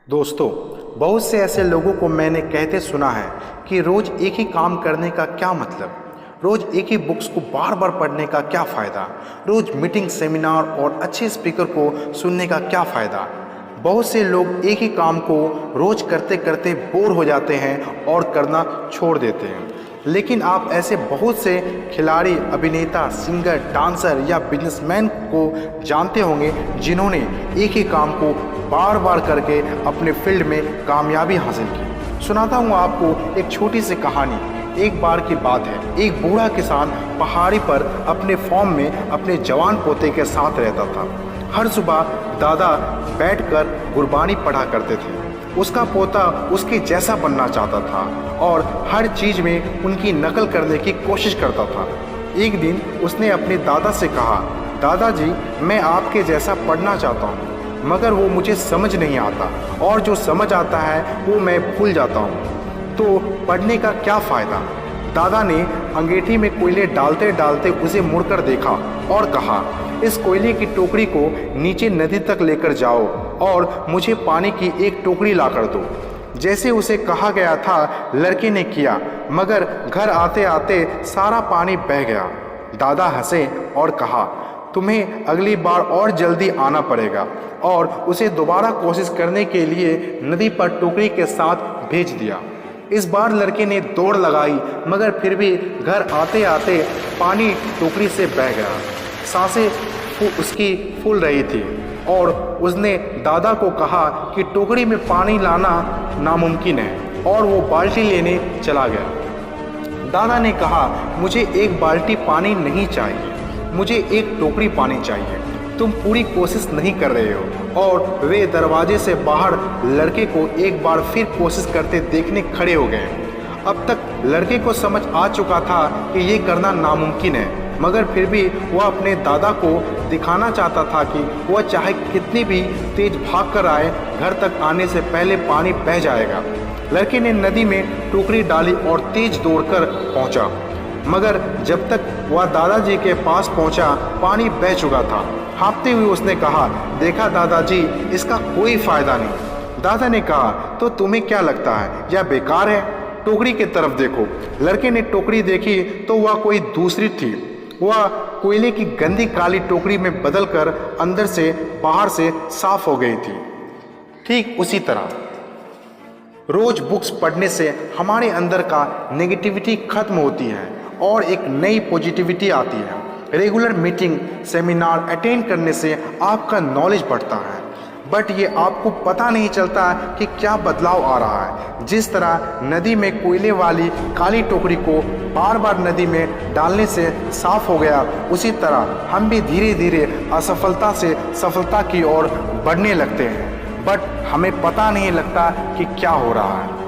दोस्तों, बहुत से ऐसे लोगों को मैंने कहते सुना है कि रोज़ एक ही काम करने का क्या मतलब, रोज़ एक ही बुक्स को बार बार पढ़ने का क्या फ़ायदा, रोज़ मीटिंग, सेमिनार और अच्छे स्पीकर को सुनने का क्या फ़ायदा। बहुत से लोग एक ही काम को रोज़ करते करते बोर हो जाते हैं और करना छोड़ देते हैं। लेकिन आप ऐसे बहुत से खिलाड़ी, अभिनेता, सिंगर, डांसर या बिजनेसमैन को जानते होंगे जिन्होंने एक ही काम को बार बार करके अपने फील्ड में कामयाबी हासिल की। सुनाता हूँ आपको एक छोटी सी कहानी। एक बार की बात है, एक बूढ़ा किसान पहाड़ी पर अपने फार्म में अपने जवान पोते के साथ रहता था। हर सुबह दादा बैठकर गुरबानी पढ़ा करते थे। उसका पोता उसके जैसा बनना चाहता था और हर चीज में उनकी नकल करने की कोशिश करता था। एक दिन उसने अपने दादा से कहा, दादाजी, मैं आपके जैसा पढ़ना चाहता हूँ, मगर वो मुझे समझ नहीं आता और जो समझ आता है वो मैं भूल जाता हूँ, तो पढ़ने का क्या फ़ायदा। दादा ने अंगीठी में कोयले डालते डालते उसे मुड़कर देखा और कहा, इस कोयले की टोकरी को नीचे नदी तक लेकर जाओ और मुझे पानी की एक टोकरी लाकर दो। जैसे उसे कहा गया था लड़के ने किया, मगर घर आते आते सारा पानी बह गया। दादा हंसे और कहा, तुम्हें अगली बार और जल्दी आना पड़ेगा, और उसे दोबारा कोशिश करने के लिए नदी पर टोकरी के साथ भेज दिया। इस बार लड़के ने दौड़ लगाई, मगर फिर भी घर आते आते पानी टोकरी से बह गया। सांसें उसकी फूल रही थी और उसने दादा को कहा कि टोकरी में पानी लाना नामुमकिन है, और वो बाल्टी लेने चला गया। दादा ने कहा, मुझे एक बाल्टी पानी नहीं चाहिए, मुझे एक टोकरी पानी चाहिए। तुम पूरी कोशिश नहीं कर रहे हो। और वे दरवाजे से बाहर लड़के को एक बार फिर कोशिश करते देखने खड़े हो गए। अब तक लड़के को समझ आ चुका था कि ये करना नामुमकिन है, मगर फिर भी वह अपने दादा को दिखाना चाहता था कि वह चाहे कितनी भी तेज भाग कर आए, घर तक आने से पहले पानी बह जाएगा। लड़के ने नदी में टोकरी डाली और तेज दौड़कर पहुंचा, मगर जब तक वह दादाजी के पास पहुंचा, पानी बह चुका था। हाँफते हुए उसने कहा, देखा दादाजी, इसका कोई फायदा नहीं। दादा ने कहा, तो तुम्हें क्या लगता है यह बेकार है? टोकरी की तरफ देखो। लड़के ने टोकरी देखी तो वह कोई दूसरी थी। वह कोयले की गंदी काली टोकरी में बदलकर अंदर से बाहर से साफ हो गई थी। ठीक उसी तरह रोज बुक्स पढ़ने से हमारे अंदर का नेगेटिविटी खत्म होती है और एक नई पॉजिटिविटी आती है। रेगुलर मीटिंग, सेमिनार अटेंड करने से आपका नॉलेज बढ़ता है, बट ये आपको पता नहीं चलता कि क्या बदलाव आ रहा है। जिस तरह नदी में कोयले वाली काली टोकरी को बार बार नदी में डालने से साफ हो गया, उसी तरह हम भी धीरे धीरे असफलता से सफलता की ओर बढ़ने लगते हैं, बट हमें पता नहीं लगता कि क्या हो रहा है।